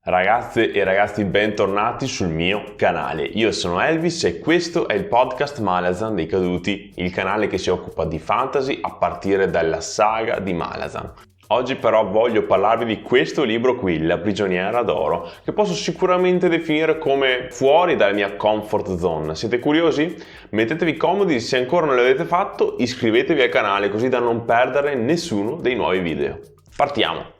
Ragazze e ragazzi, bentornati sul mio canale. Io sono Elvis e questo è il podcast Malazan dei Caduti, il canale che si occupa di fantasy a partire dalla saga di Malazan. Oggi però voglio parlarvi di questo libro qui, La prigioniera d'oro, che posso sicuramente definire come fuori dalla mia comfort zone. Siete curiosi? Mettetevi comodi, se ancora non l'avete fatto iscrivetevi al canale così da non perdere nessuno dei nuovi video. Partiamo!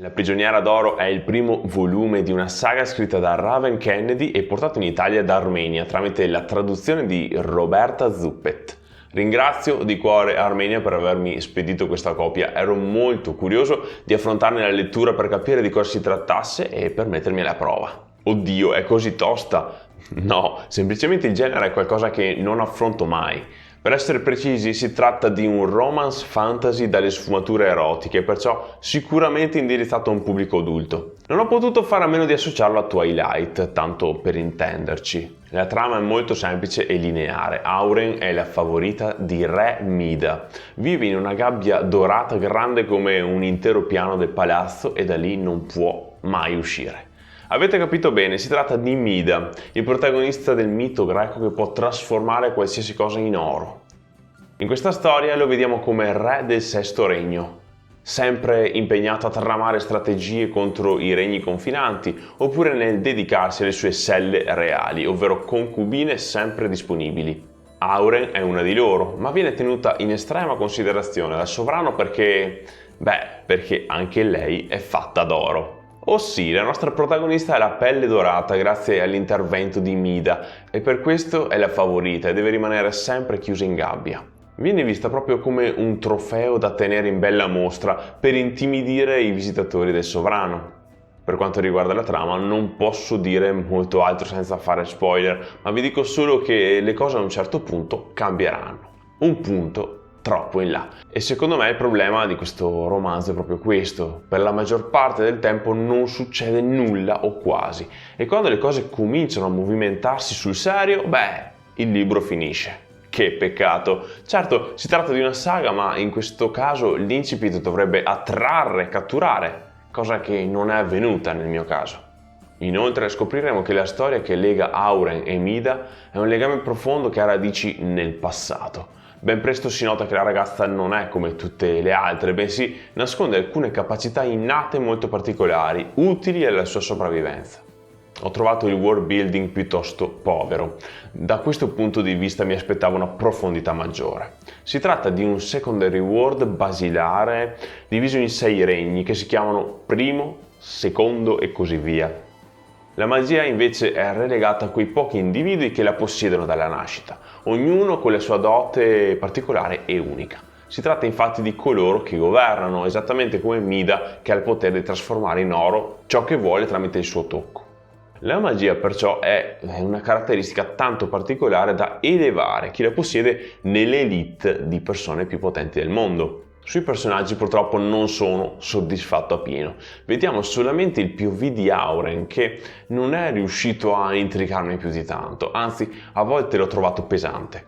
La prigioniera d'oro è il primo volume di una saga scritta da Raven Kennedy e portato in Italia da Armenia tramite la traduzione di Roberta Zuppet. Ringrazio di cuore Armenia per avermi spedito questa copia, ero molto curioso di affrontarne la lettura per capire di cosa si trattasse e per mettermi alla prova. Oddio, è così tosta? No, semplicemente il genere è qualcosa che non affronto mai. Per essere precisi, si tratta di un romance fantasy dalle sfumature erotiche, perciò sicuramente indirizzato a un pubblico adulto. Non ho potuto fare a meno di associarlo a Twilight, tanto per intenderci. La trama è molto semplice e lineare. Auren è la favorita di Re Mida. Vive in una gabbia dorata grande come un intero piano del palazzo e da lì non può mai uscire. Avete capito bene, si tratta di Mida, il protagonista del mito greco che può trasformare qualsiasi cosa in oro. In questa storia lo vediamo come re del sesto regno, sempre impegnato a tramare strategie contro i regni confinanti, oppure nel dedicarsi alle sue selle reali, ovvero concubine sempre disponibili. Auren è una di loro, ma viene tenuta in estrema considerazione dal sovrano perché anche lei è fatta d'oro. Oh sì, la nostra protagonista ha la pelle dorata grazie all'intervento di Mida e per questo è la favorita e deve rimanere sempre chiusa in gabbia. Viene vista proprio come un trofeo da tenere in bella mostra per intimidire i visitatori del sovrano. Per quanto riguarda la trama non posso dire molto altro senza fare spoiler, ma vi dico solo che le cose a un certo punto cambieranno. Un punto troppo in là. E secondo me il problema di questo romanzo è proprio questo: per la maggior parte del tempo non succede nulla o quasi, e quando le cose cominciano a movimentarsi sul serio, il libro finisce. Che peccato! Certo, si tratta di una saga, ma in questo caso l'incipit dovrebbe attrarre, catturare, cosa che non è avvenuta nel mio caso. Inoltre scopriremo che la storia che lega Auren e Mida è un legame profondo che ha radici nel passato. Ben presto si nota che la ragazza non è come tutte le altre, bensì nasconde alcune capacità innate molto particolari, utili alla sua sopravvivenza. Ho trovato il world building piuttosto povero. Da questo punto di vista mi aspettavo una profondità maggiore. Si tratta di un secondary world basilare diviso in 6 regni che si chiamano primo, secondo e così via. La magia invece è relegata a quei pochi individui che la possiedono dalla nascita, ognuno con la sua dote particolare e unica. Si tratta infatti di coloro che governano, esattamente come Mida che ha il potere di trasformare in oro ciò che vuole tramite il suo tocco. La magia perciò è una caratteristica tanto particolare da elevare chi la possiede nell'elite di persone più potenti del mondo. Sui personaggi purtroppo non sono soddisfatto appieno. Vediamo solamente il POV di Auren che non è riuscito a intrigarmi più di tanto, anzi a volte l'ho trovato pesante.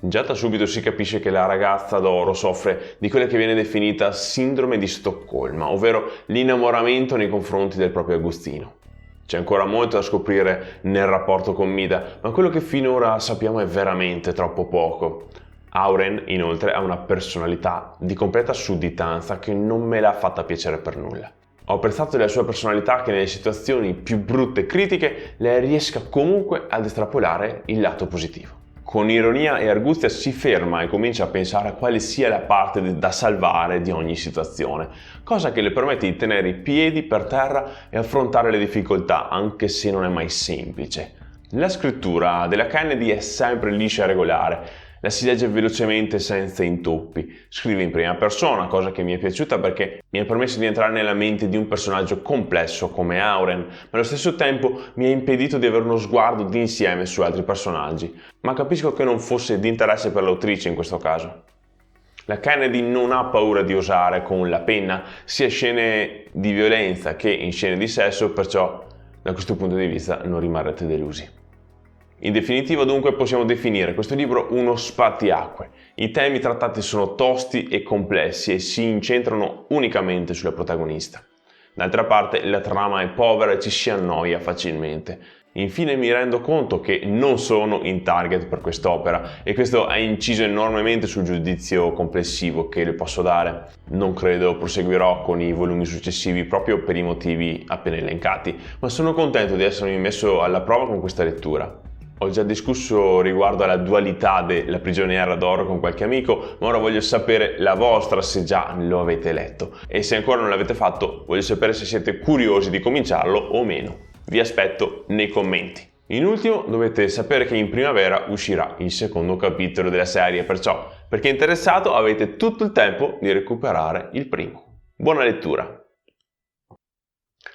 Già da subito si capisce che la ragazza d'oro soffre di quella che viene definita sindrome di Stoccolma, ovvero l'innamoramento nei confronti del proprio Agostino. C'è ancora molto da scoprire nel rapporto con Mida, ma quello che finora sappiamo è veramente troppo poco. Auren, inoltre, ha una personalità di completa sudditanza che non me l'ha fatta piacere per nulla. Ho apprezzato della sua personalità che nelle situazioni più brutte e critiche lei riesca comunque ad estrapolare il lato positivo. Con ironia e arguzia si ferma e comincia a pensare a quale sia la parte da salvare di ogni situazione, cosa che le permette di tenere i piedi per terra e affrontare le difficoltà, anche se non è mai semplice. La scrittura della Kennedy è sempre liscia e regolare. La si legge velocemente senza intoppi. Scrive in prima persona, cosa che mi è piaciuta perché mi ha permesso di entrare nella mente di un personaggio complesso come Auren, ma allo stesso tempo mi ha impedito di avere uno sguardo d'insieme su altri personaggi. Ma capisco che non fosse di interesse per l'autrice in questo caso. La Kennedy non ha paura di osare con la penna sia scene di violenza che in scene di sesso, perciò da questo punto di vista non rimarrete delusi. In definitiva, dunque, possiamo definire questo libro uno spartiacque. I temi trattati sono tosti e complessi e si incentrano unicamente sulla protagonista. D'altra parte, la trama è povera e ci si annoia facilmente. Infine mi rendo conto che non sono in target per quest'opera e questo ha inciso enormemente sul giudizio complessivo che le posso dare. Non credo proseguirò con i volumi successivi proprio per i motivi appena elencati, ma sono contento di essermi messo alla prova con questa lettura. Ho già discusso riguardo alla dualità della prigioniera d'oro con qualche amico, ma ora voglio sapere la vostra se già lo avete letto e se ancora non l'avete fatto voglio sapere se siete curiosi di cominciarlo o meno. Vi aspetto nei commenti. In ultimo dovete sapere che in primavera uscirà il secondo capitolo della serie, perciò per chi è interessato avete tutto il tempo di recuperare il primo. Buona lettura!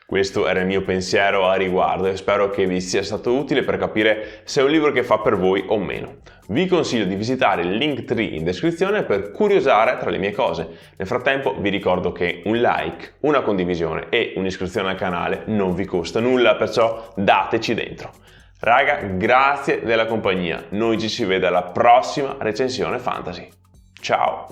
Questo era il mio pensiero a riguardo e spero che vi sia stato utile per capire se è un libro che fa per voi o meno. Vi consiglio di visitare il Linktree in descrizione per curiosare tra le mie cose. Nel frattempo vi ricordo che un like, una condivisione e un'iscrizione al canale non vi costa nulla, perciò dateci dentro. Raga, grazie della compagnia, noi ci si vede alla prossima recensione fantasy. Ciao!